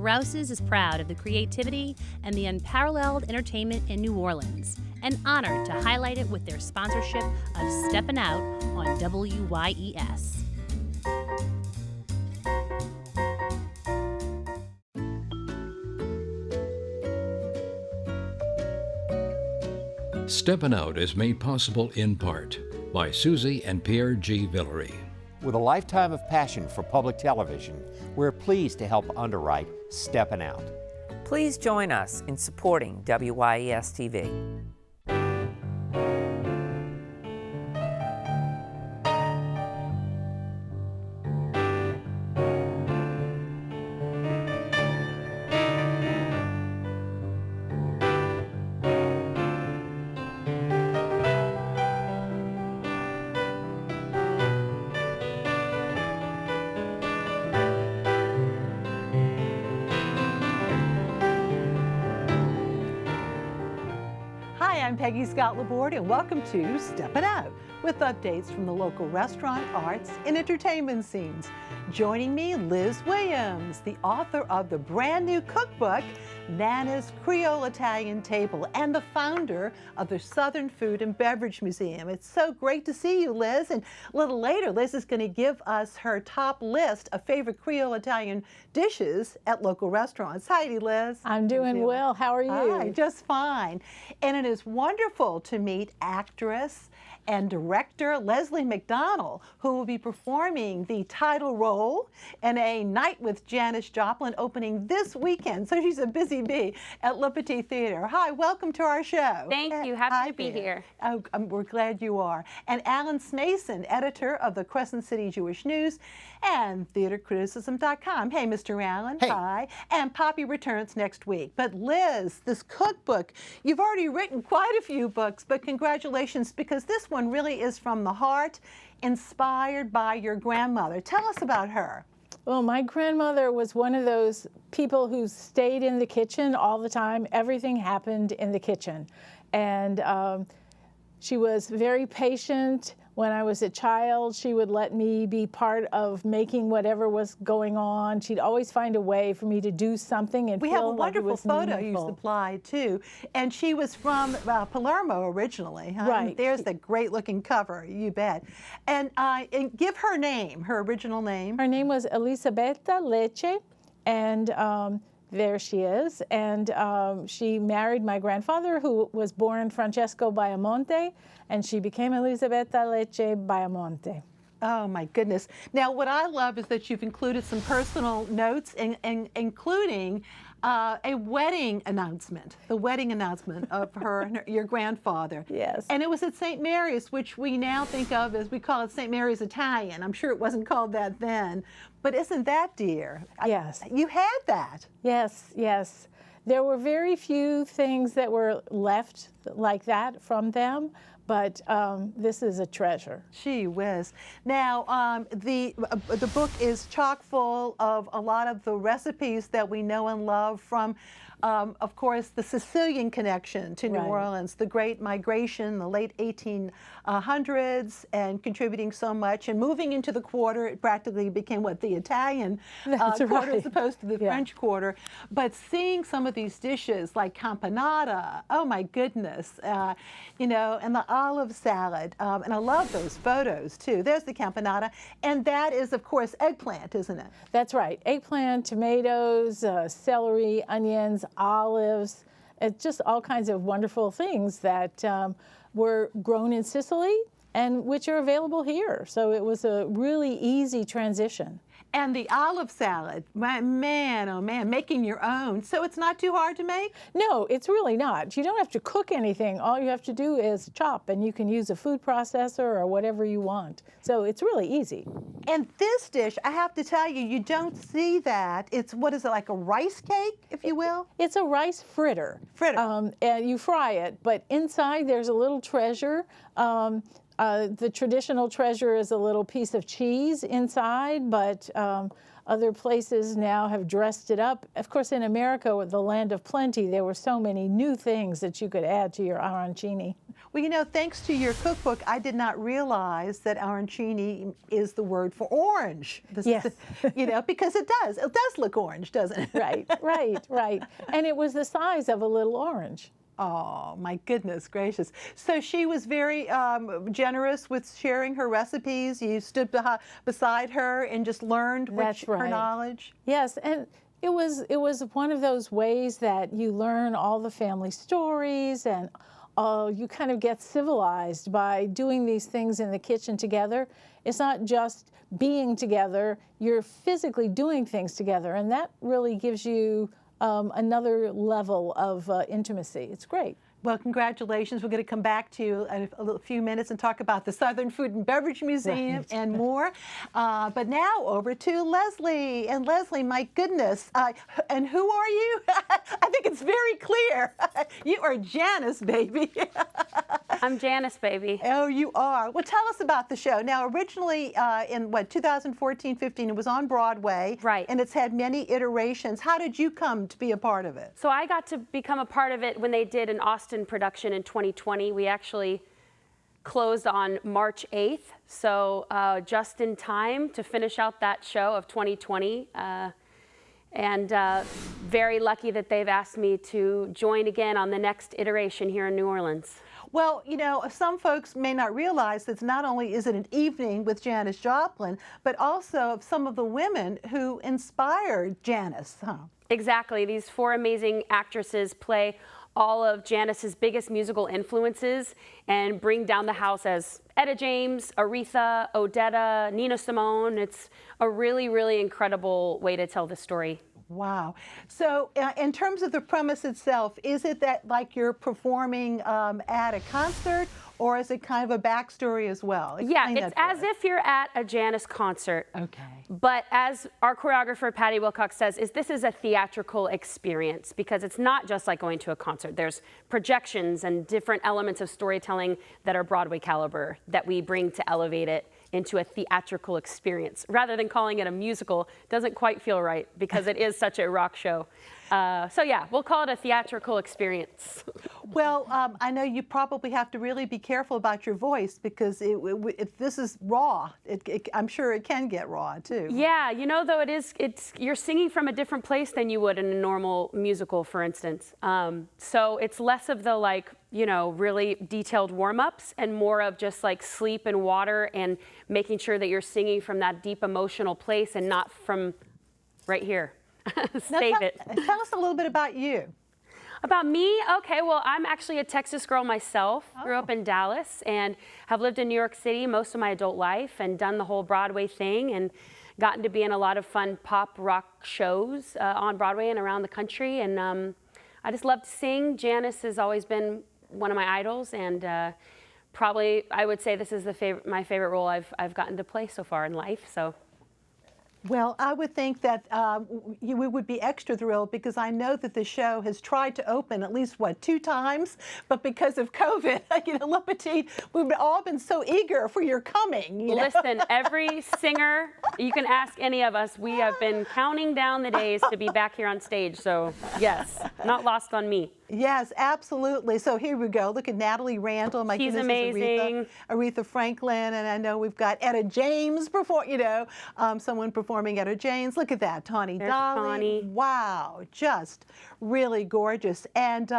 Rouse's is proud of the creativity and the unparalleled entertainment in New Orleans, and honored to highlight it with their sponsorship of Steppin Out on WYES. Steppin Out is made possible in part by Susie and Pierre G. Villery. With a lifetime of passion for public television, we're pleased to help underwrite Steppin Out. Please join us in supporting WYES TV. I'm Peggy Scott Laborde, and welcome to Steppin Out, with updates from the local restaurant, arts, and entertainment scenes. Joining me, Liz Williams, the author of the brand new cookbook, Nana's Creole Italian Table, and the founder of the Southern Food and Beverage Museum. It's so great to see you, Liz. And a little later, Liz is going to give us her top list of favorite Creole Italian dishes at local restaurants. Hi, Liz. I'm doing well. How are you? Hi, just fine. And it is wonderful to meet actress and director Leslie McDonel, who will be performing the title role in A Night with Janis Joplin opening this weekend. So she's a busy bee at Le Petit Theatre. Hi, welcome to our show. Thank you. Happy to be here. Oh, we're glad you are. And Alan Smason, editor of the Crescent City Jewish News and theatrecriticism.com. Hey, Mr. Allen. Hey. Hi. And Poppy returns next week. But Liz, this cookbook, you've already written quite a few books, but congratulations, because this one really is from the heart, inspired by your grandmother. Tell us about her. Well, my grandmother was one of those people who stayed in the kitchen all the time. Everything happened in the kitchen. And she was very patient. When I was a child, she would let me be part of making whatever was going on. She'd always find a way for me to do something and we feel have a like it wonderful was photo meaningful. you supplied too, and she was from Palermo originally. Huh? Right. There's the great-looking cover. You bet. And give her name, her original name. Her name was Elisabetta Lecce, and there she is. And she married my grandfather, who was born Francesco Baiamonte, and she became Elisabetta Lecce Baiamonte. Oh my goodness. Now what I love is that you've included some personal notes, including a wedding announcement, the wedding announcement of your grandfather. Yes. And it was at St. Mary's, which we now think of as, we call it St. Mary's Italian. I'm sure it wasn't called that then, but isn't that dear? Yes. You had that. Yes, yes. There were very few things that were left like that from them, but this is a treasure. Gee whiz. Now, the book is chock full of a lot of the recipes that we know and love from, of course, the Sicilian connection to New Right. Orleans, the Great Migration, the late 1800s, and contributing so much. And moving into the Quarter, it practically became what, the Italian That's Quarter right. as opposed to the Yeah. French Quarter. But seeing some of these dishes like campanata, oh my goodness, you know, and the olive salad, and I love those photos too. There's the campanata, and that is, of course, eggplant, isn't it? That's right. Eggplant, tomatoes, celery, onions, olives, just all kinds of wonderful things that were grown in Sicily and which are available here. So it was a really easy transition. And the olive salad, man, oh man, making your own. So it's not too hard to make? No, it's really not. You don't have to cook anything. All you have to do is chop, and you can use a food processor or whatever you want. So it's really easy. And this dish, I have to tell you, you don't see that. It's, what is it, like a rice cake, if you will? It's a rice fritter. Fritter. And you fry it, but inside there's a little treasure. The traditional treasure is a little piece of cheese inside, but Other places now have dressed it up. Of course, in America, with the land of plenty, there were so many new things that you could add to your arancini. Well, you know, thanks to your cookbook, I did not realize that arancini is the word for orange. Yes. You know, because it does look orange, doesn't it? Right. And it was the size of a little orange. Oh, my goodness gracious. So she was very generous with sharing her recipes. You stood beside her and just learned her knowledge. Yes, and it was one of those ways that you learn all the family stories, and you kind of get civilized by doing these things in the kitchen together. It's not just being together, you're physically doing things together, and that really gives you another level of intimacy. It's great. Well, congratulations. We're going to come back to you in a few minutes and talk about the Southern Food and Beverage Museum and more. But now over to Leslie. And Leslie, my goodness, and who are you? I think it's very clear. You are Janice, baby. I'm Janice, baby. Oh, you are. Well, tell us about the show. Now, originally in 2014-15, it was on Broadway. Right. And it's had many iterations. How did you come to be a part of it? So I got to become a part of it when they did an Austin production in 2020. We actually closed on March 8th, so just in time to finish out that show of 2020. And very lucky that they've asked me to join again on the next iteration here in New Orleans. Well, you know, some folks may not realize that not only is it an evening with Janice Joplin, but also some of the women who inspired Janice. Exactly. These four amazing actresses play all of Janice's biggest musical influences and bring down the house as Etta James, Aretha, Odetta, Nina Simone. It's a really, really incredible way to tell the story. Wow. So in terms of the premise itself, is it that like you're performing at a concert, or is it kind of a backstory as well? Explain it's as if you're at a Janice concert. Okay. But as our choreographer, Patty Wilcox, says, this is a theatrical experience, because it's not just like going to a concert. There's projections and different elements of storytelling that are Broadway caliber that we bring to elevate it into a theatrical experience. Rather than calling it a musical, doesn't quite feel right, because it is such a rock show. So yeah, we'll call it a theatrical experience. Well, I know you probably have to really be careful about your voice, because if this is raw, I'm sure it can get raw too. Yeah, you know, though you're singing from a different place than you would in a normal musical, for instance. So it's less of the really detailed warm-ups and more of just like sleep and water and making sure that you're singing from that deep emotional place and not from right here. Save it. Tell us a little bit about you. About me? Okay, well, I'm actually a Texas girl myself. Grew up in Dallas and have lived in New York City most of my adult life and done the whole Broadway thing and gotten to be in a lot of fun pop rock shows on Broadway and around the country. And I just love to sing. Janice has always been one of my idols, and probably I would say this is my favorite role I've gotten to play so far in life. So. Well, I would think that we would be extra thrilled, because I know that the show has tried to open at least, 2 times, but because of COVID, Le Petit, we've all been so eager for your coming. You know? Listen, every singer, you can ask any of us, we have been counting down the days to be back here on stage, so yes, not lost on me. Yes, absolutely. So here we go. Look at Natalie Randall. My She's goodness, amazing. Aretha Franklin, and I know we've got Etta James someone performing Etta James. Look at that, Tawny Dolly. Tawny. Wow, just really gorgeous. And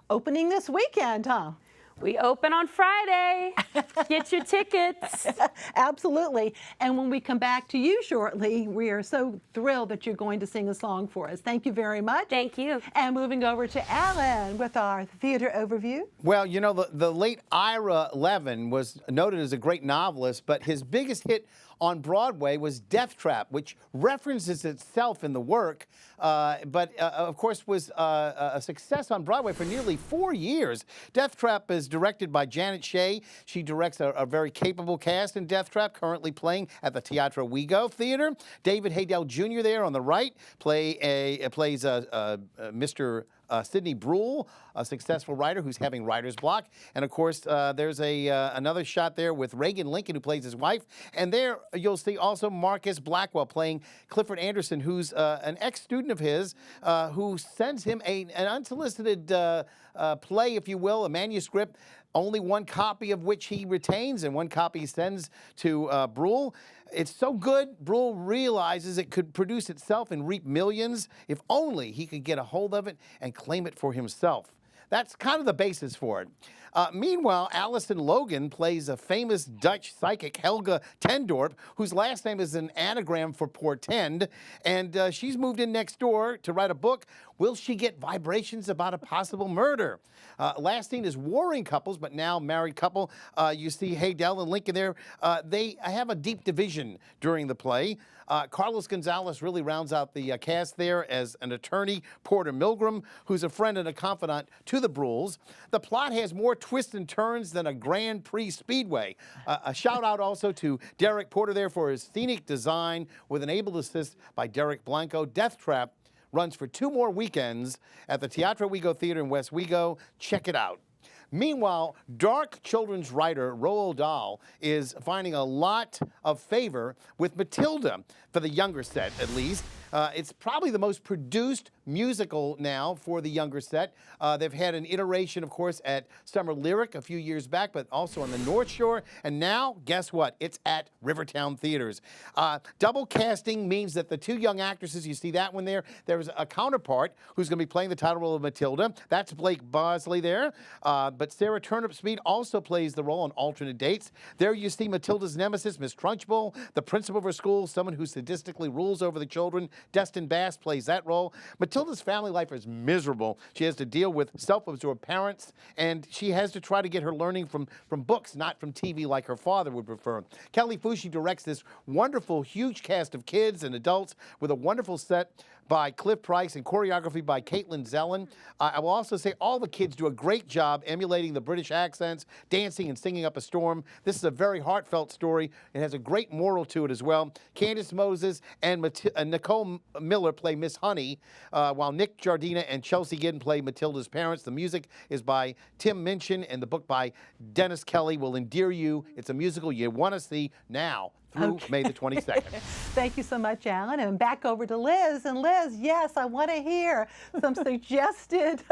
opening this weekend, huh? We open on Friday. Get your tickets. Absolutely. And when we come back to you shortly, we are so thrilled that you're going to sing a song for us. Thank you very much. Thank you. And moving over to Alan with our theater overview. Well, you know, the late Ira Levin was noted as a great novelist, but his biggest hit on Broadway was Death Trap, which references itself in the work, but of course was a success on Broadway for nearly 4 years. Death Trap is directed by Janet Shea. She directs a very capable cast in Death Trap, currently playing at the Teatro Ouigo Theater. David Haydell Jr. there on the right plays Mr. Sidney Brule, a successful writer who's having writer's block. And of course, there's another shot there with Reagan Lincoln, who plays his wife. And they're you'll see also Marcus Blackwell playing Clifford Anderson, who's an ex-student of his who sends him an unsolicited play, if you will, a manuscript, only one copy of which he retains and one copy he sends to Brule. It's so good, Brule realizes it could produce itself and reap millions if only he could get a hold of it and claim it for himself. That's kind of the basis for it. Meanwhile, Alison Logan plays a famous Dutch psychic, Helga Tendorp, whose last name is an anagram for portend, and she's moved in next door to write a book. Will she get vibrations about a possible murder? Last seen is warring couples, but now married couple. You see Haydel and Lincoln there. They have a deep division during the play. Carlos Gonzalez really rounds out the cast there as an attorney, Porter Milgram, who's a friend and a confidant to the Brules. The plot has more twists and turns than a Grand Prix Speedway. A shout out also to Derek Porter there for his scenic design with an able assist by Derek Blanco. Death Trap runs for 2 more weekends at the Teatro Wego Theater in West Wego. Check it out. Meanwhile, dark children's writer Roald Dahl is finding a lot of favor with Matilda, for the younger set at least. It's probably the most produced musical now for the younger set. They've had an iteration, of course, at Summer Lyric a few years back, but also on the North Shore. And now, guess what? It's at Rivertown Theaters. Double casting means that the 2 young actresses, you see that one there, there's a counterpart who's going to be playing the title role of Matilda. That's Blake Bosley there. But Sarah Turnip-Speed also plays the role on alternate dates. There you see Matilda's nemesis, Miss Trunchbull, the principal of her school, someone who sadistically rules over the children. Destin Bass plays that role. Matilda's family life is miserable. She has to deal with self-absorbed parents, and she has to try to get her learning from books, not from TV like her father would prefer. Kelly Fushi directs this wonderful, huge cast of kids and adults with a wonderful set by Cliff Price and choreography by Caitlin Zellen. I will also say all the kids do a great job emulating the British accents, dancing and singing up a storm. This is a very heartfelt story. It has a great moral to it as well. Candace Moses and Nicole Miller play Miss Honey, while Nick Jardina and Chelsea Giddens play Matilda's parents. The music is by Tim Minchin, and the book by Dennis Kelly will endear you. It's a musical you want to see now through May the 22nd. Thank you so much, Alan. And back over to Liz. And Liz, yes, I want to hear some suggested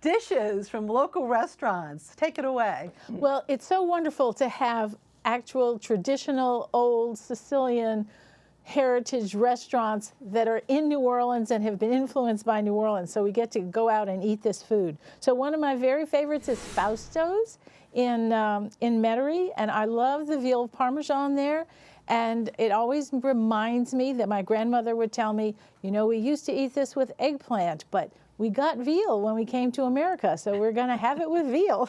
dishes from local restaurants. Take it away. Well, it's so wonderful to have actual traditional old Sicilian heritage restaurants that are in New Orleans and have been influenced by New Orleans. So we get to go out and eat this food. So one of my very favorites is Fausto's in Metairie, and I love the veal parmesan there. And it always reminds me that my grandmother would tell me, you know, we used to eat this with eggplant, but we got veal when we came to America, so we're going to have it with veal.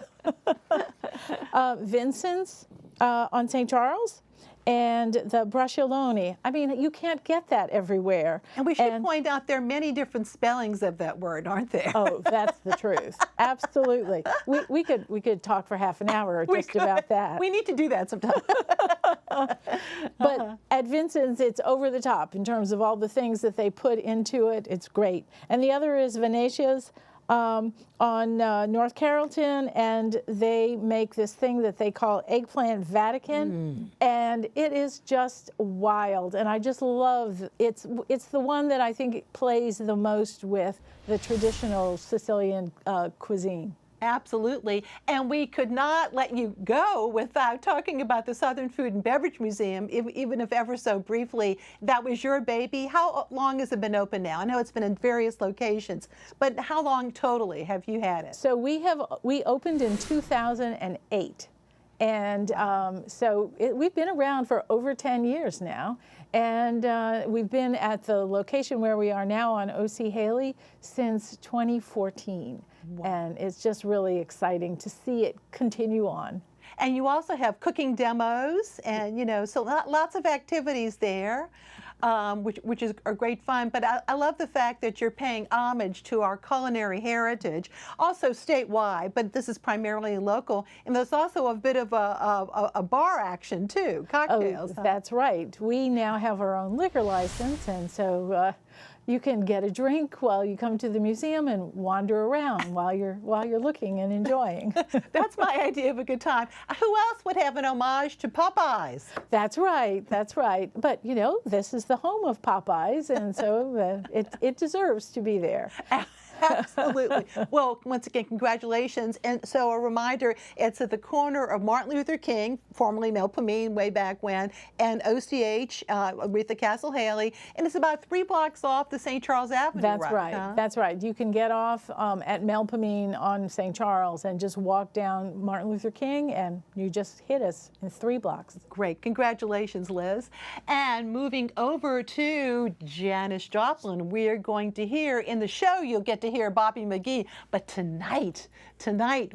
Vincent's on St. Charles, and the braccioloni. I mean, you can't get that everywhere. And we should point out there are many different spellings of that word, aren't there? Oh, that's the truth. Absolutely. We could talk for half an hour just about that. We need to do that sometime. But at Vincent's, it's over the top in terms of all the things that they put into it. It's great. And the other is Venetia's on North Carrollton, and they make this thing that they call Eggplant Vatican, and it is just wild. And I just love it's the one that I think plays the most with the traditional Sicilian cuisine. Absolutely. And we could not let you go without talking about the Southern Food and Beverage Museum, even if ever so briefly. That was your baby. How long has it been open now? I know it's been in various locations, but how long totally have you had it? So we opened in 2008. And we've been around for over 10 years now. And we've been at the location where we are now on O.C. Haley since 2014. Wow. And it's just really exciting to see it continue on. And you also have cooking demos and, you know, so lots of activities there, which are great fun. But I love the fact that you're paying homage to our culinary heritage, also statewide, but this is primarily local. And there's also a bit of a bar action, too, cocktails. Oh, that's right. We now have our own liquor license, and so You can get a drink while you come to the museum and wander around while you're looking and enjoying. That's my idea of a good time. Who else would have an homage to Popeyes? That's right, that's right. But you know, this is the home of Popeyes, and so it deserves to be there. Absolutely. Well, once again, congratulations. And so a reminder, it's at the corner of Martin Luther King, formerly Melpomene way back when, and OCH, Aretha Castle Haley, and it's about 3 blocks off the St. Charles Avenue. That's right. Huh? That's right. You can get off at Melpomene on St. Charles and just walk down Martin Luther King, and you just hit us in 3 blocks. Great. Congratulations, Liz. And moving over to Janice Joplin, we're going to hear in the show, you'll get to hear Bobby McGee, but tonight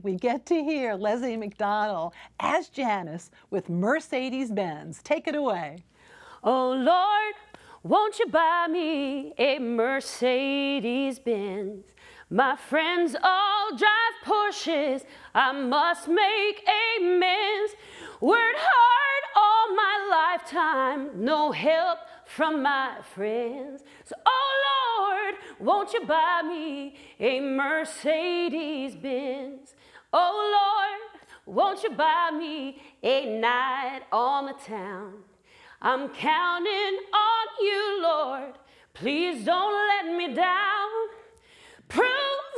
we get to hear Leslie McDonel as Janice with Mercedes-Benz. Take it away. Oh Lord, won't you buy me a Mercedes-Benz? My friends all drive Porsches, I must make amends. Worked hard all my lifetime, no help from my friends. So, oh Lord, won't you buy me a Mercedes-Benz? Oh Lord, won't you buy me a night on the town? I'm counting on you, Lord, please don't let me down. Prove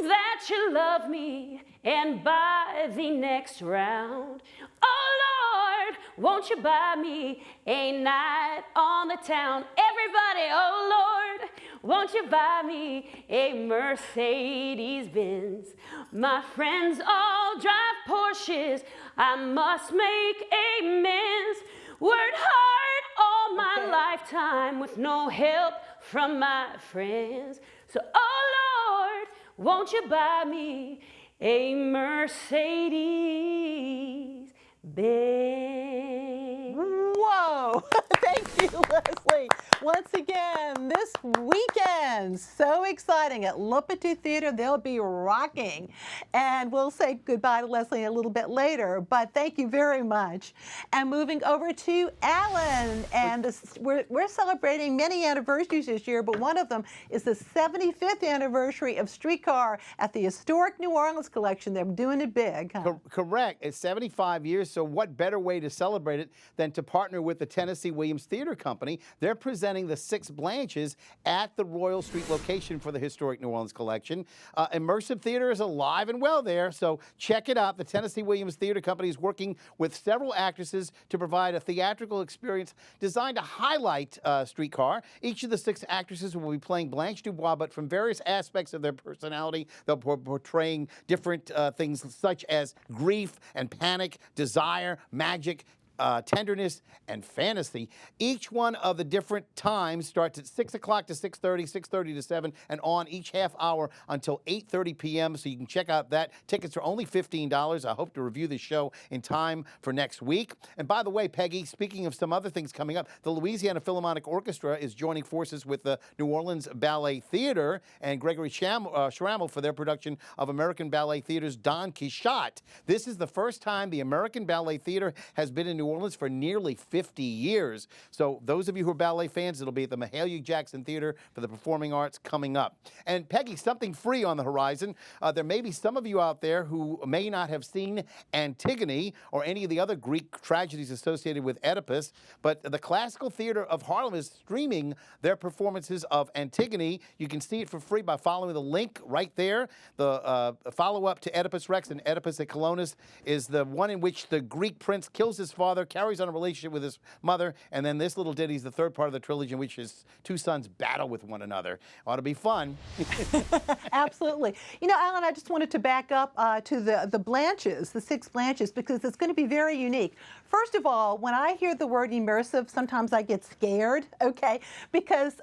that you love me and buy the next round. Oh Lord, won't you buy me a night on the town? Everybody, oh Lord, won't you buy me a Mercedes-Benz? My friends all drive Porsches, I must make amends. Worked hard all my lifetime with no help from my friends. So, oh Lord, won't you buy me a Mercedes-Benz? Whoa! Thank you, Leslie. Once again, this weekend, so exciting at Le Petit Theatre. They'll be rocking. And we'll say goodbye to Leslie a little bit later, but thank you very much. And moving over to Alan, and we're celebrating many anniversaries this year, but one of them is the 75th anniversary of Streetcar at the historic New Orleans collection. They're doing it big, huh? Correct. It's 75 years, so what better way to celebrate it than to partner with the Tennessee Williams Theater Company? They're presenting the 6 Blanches at the Royal Street location for the historic New Orleans collection. Immersive theater is alive and well there, so check it out. The Tennessee Williams Theater Company is working with several actresses to provide a theatrical experience designed to highlight Streetcar. Each of the 6 actresses will be playing Blanche Dubois, but from various aspects of their personality. They'll be portraying different things such as grief and panic, desire, magic, tenderness, and fantasy. Each one of the different times starts at 6 o'clock to 6:30, 6:30 to 7, and on each half hour until 8:30 p.m. So you can check out that. Tickets are only $15. I hope to review the show in time for next week. And by the way, Peggy, speaking of some other things coming up, the Louisiana Philharmonic Orchestra is joining forces with the New Orleans Ballet Theater and Gregory Schrammel for their production of American Ballet Theater's Don Quixote. This is the first time the American Ballet Theater has been in New Orleans for nearly 50 years. So those of you who are ballet fans, it'll be at the Mahalia Jackson Theater for the Performing Arts coming up. And Peggy, something free on the horizon. There may be some of you out there who may not have seen Antigone or any of the other Greek tragedies associated with Oedipus, but the Classical Theater of Harlem is streaming their performances of Antigone. You can see it for free by following the link right there. The follow-up to Oedipus Rex and Oedipus at Colonus is the one in which the Greek prince kills his father, carries on a relationship with his mother, and then this little ditty is the 3rd part of the trilogy in which his 2 sons battle with one another. Ought to be fun. Absolutely. You know, Alan, I just wanted to back up to the Blanches, the 6 Blanches, because it's going to be very unique. First of all, when I hear the word immersive, sometimes I get scared, okay? Because,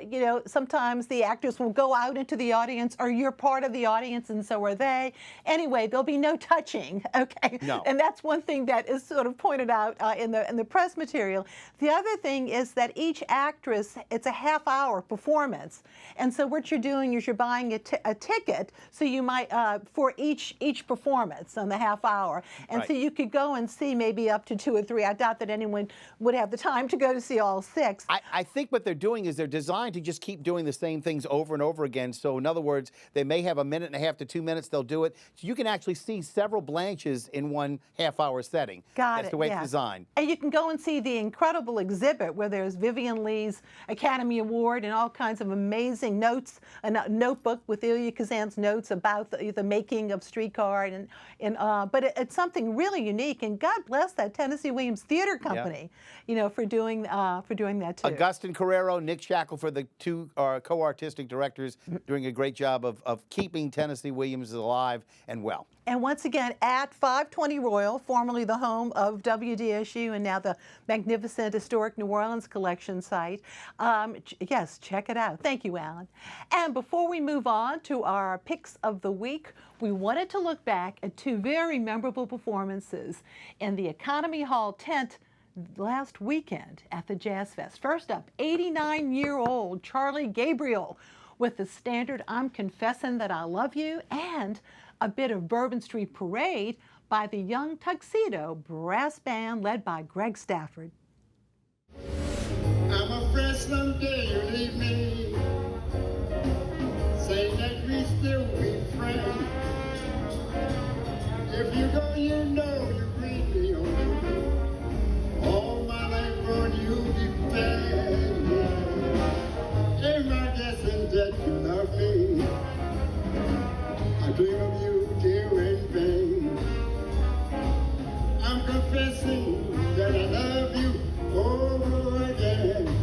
you know, sometimes the actors will go out into the audience, or you're part of the audience, and so are they. Anyway, there'll be no touching, okay? No. And that's one thing that is sort of pointed out about in the press material. The other thing is that each actress, it's a half-hour performance, and so what you're doing is you're buying a ticket, so you might for each performance on the half hour, and so you could go and see maybe up to 2 or 3. I doubt that anyone would have the time to go to see all 6. I think what they're doing is they're designed to just keep doing the same things over and over again. So in other words, they may have a minute and a half to 2 minutes, they'll do it. So you can actually see several Blanches in one half-hour setting. That's the way it's designed. And you can go and see the incredible exhibit where there's Vivian Lee's Academy Award and all kinds of amazing notes, a notebook with Elia Kazan's notes about the making of Streetcar, but it's something really unique. And God bless that Tennessee Williams Theater Company, you know, for doing that too. Augustin Carrero, Nick Shacklefor, the 2 co-artistic directors, doing a great job of keeping Tennessee Williams alive and well. And once again, at 520 Royal, formerly the home of WDSU and now the magnificent Historic New Orleans Collection site. Yes, check it out. Thank you, Alan. And before we move on to our picks of the week, we wanted to look back at 2 very memorable performances in the Economy Hall tent last weekend at the Jazz Fest. First up, 89-year-old Charlie Gabriel with the standard "I'm Confessing That I Love You" and a bit of Bourbon Street Parade by the Young Tuxedo Brass Band led by Greg Stafford. I'm afraid someday you'll leave me, say that we still be friends. If you go, you know you bring me home. All my life on you depend. Am I guessing that you love me? I dream of you, dear, in vain. I'm confessing that I love you over again.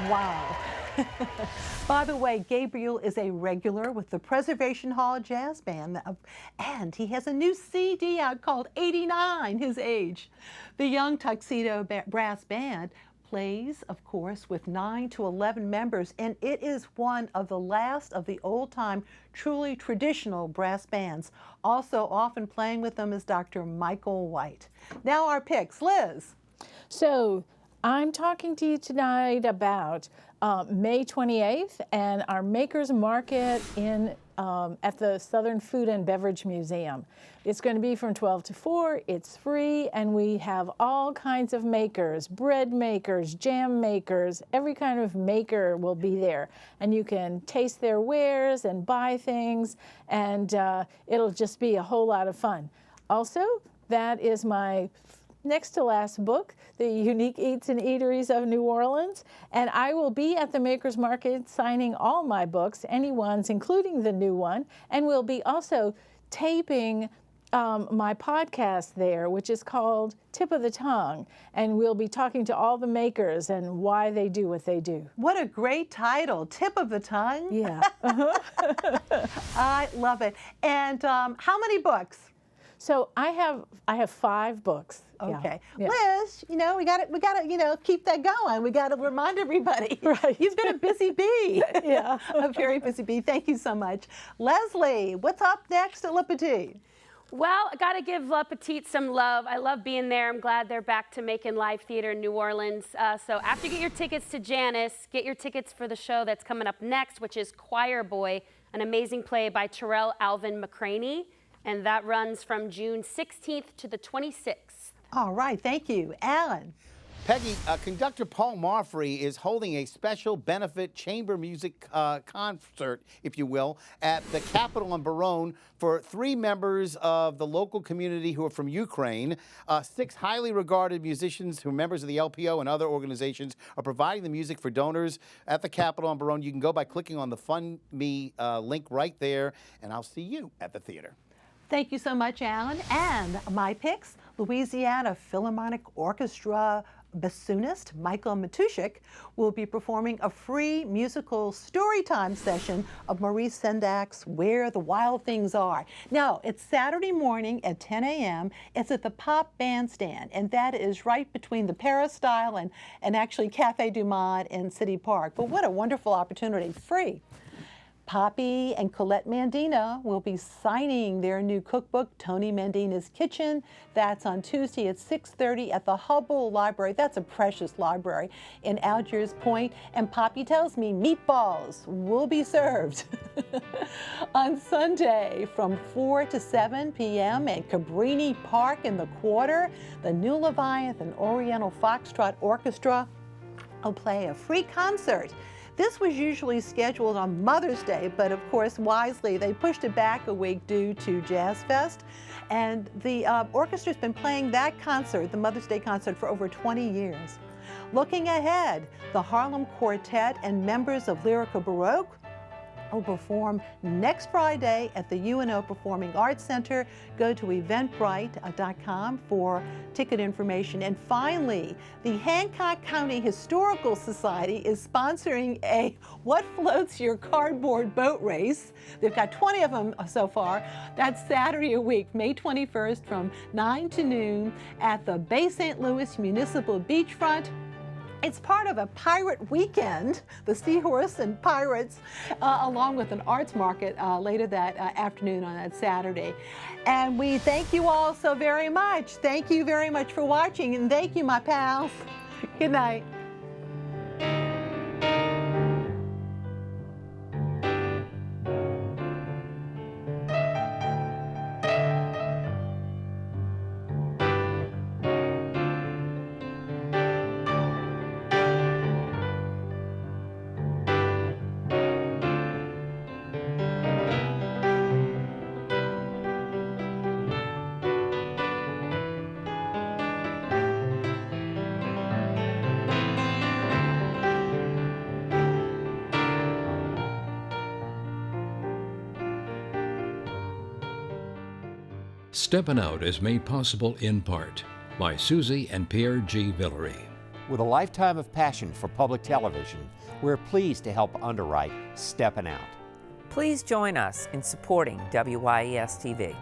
Wow. By the way, Gabriel is a regular with the Preservation Hall Jazz Band, and he has a new CD out called 89, his age. The Young Tuxedo Brass Band plays, of course, with 9 to 11 members, and it is one of the last of the old-time, truly traditional brass bands. Also often playing with them is Dr. Michael White. Now our picks. Liz. So I'm talking to you tonight about May 28th and our Makers Market at the Southern Food and Beverage Museum. It's going to be from 12 to 4. It's free, and we have all kinds of makers, bread makers, jam makers, every kind of maker will be there. And you can taste their wares and buy things, and it'll just be a whole lot of fun. Also, that is my next to last book, The Unique Eats and Eateries of New Orleans, and I will be at the Makers Market signing all my books, anyone's, including the new one, and we'll be also taping my podcast there, which is called Tip of the Tongue, and we'll be talking to all the makers and why they do what they do. What a great title, Tip of the Tongue. Yeah. I love it. And how many books? So I have 5 books. Okay. Yeah. Liz, you know, we got to keep that going. We got to remind everybody. Right. You've been a busy bee. Yeah. A very busy bee. Thank you so much. Leslie, what's up next at Le Petit? Well, I got to give Le Petit some love. I love being there. I'm glad they're back to making live theater in New Orleans. So after you get your tickets to Janice, get your tickets for the show that's coming up next, which is Choir Boy, an amazing play by Terrell Alvin McCraney. And that runs from June 16th to the 26th. All right, thank you. Alan. Peggy, conductor Paul Marfrey is holding a special benefit chamber music concert, if you will, at the Capitol in Barone for 3 members of the local community who are from Ukraine. 6 highly regarded musicians who are members of the LPO and other organizations are providing the music for donors at the Capitol in Barone. You can go by clicking on the Fund Me link right there, and I'll see you at the theater. Thank you so much, Alan. And my picks, Louisiana Philharmonic Orchestra bassoonist Michael Matushik will be performing a free musical storytime session of Maurice Sendak's Where the Wild Things Are. Now, it's Saturday morning at 10 a.m. It's at the Pop Bandstand, and that is right between the Peristyle and actually Cafe Du Monde in City Park. But what a wonderful opportunity, free. Poppy and Colette Mandina will be signing their new cookbook, Tony Mandina's Kitchen. That's on Tuesday at 6:30 at the Hubbell Library. That's a precious library in Algiers Point. And Poppy tells me meatballs will be served on Sunday from 4 to 7 p.m. at Cabrini Park in the Quarter. The New Leviathan Oriental Foxtrot Orchestra will play a free concert. This was usually scheduled on Mother's Day, but of course, wisely, they pushed it back a week due to Jazz Fest. And the orchestra's been playing that concert, the Mother's Day concert, for over 20 years. Looking ahead, the Harlem Quartet and members of Lyrica Baroque will perform next Friday at the UNO Performing Arts Center. Go to eventbrite.com for ticket information. And finally, the Hancock County Historical Society is sponsoring a What Floats Your Cardboard boat race. They've got 20 of them so far. That's Saturday a week, May 21st from 9 to noon at the Bay St. Louis Municipal Beachfront. It's part of a pirate weekend, the Seahorse and Pirates, along with an arts market later that afternoon on that Saturday. And we thank you all so very much. Thank you very much for watching, and thank you, my pals. Good night. Steppin Out is made possible in part by Susie and Pierre G. Villery. With a lifetime of passion for public television, we're pleased to help underwrite Steppin Out. Please join us in supporting WYES TV.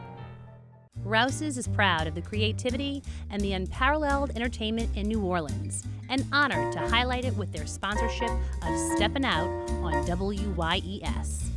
Rouse's is proud of the creativity and the unparalleled entertainment in New Orleans, and honored to highlight it with their sponsorship of Steppin Out on WYES.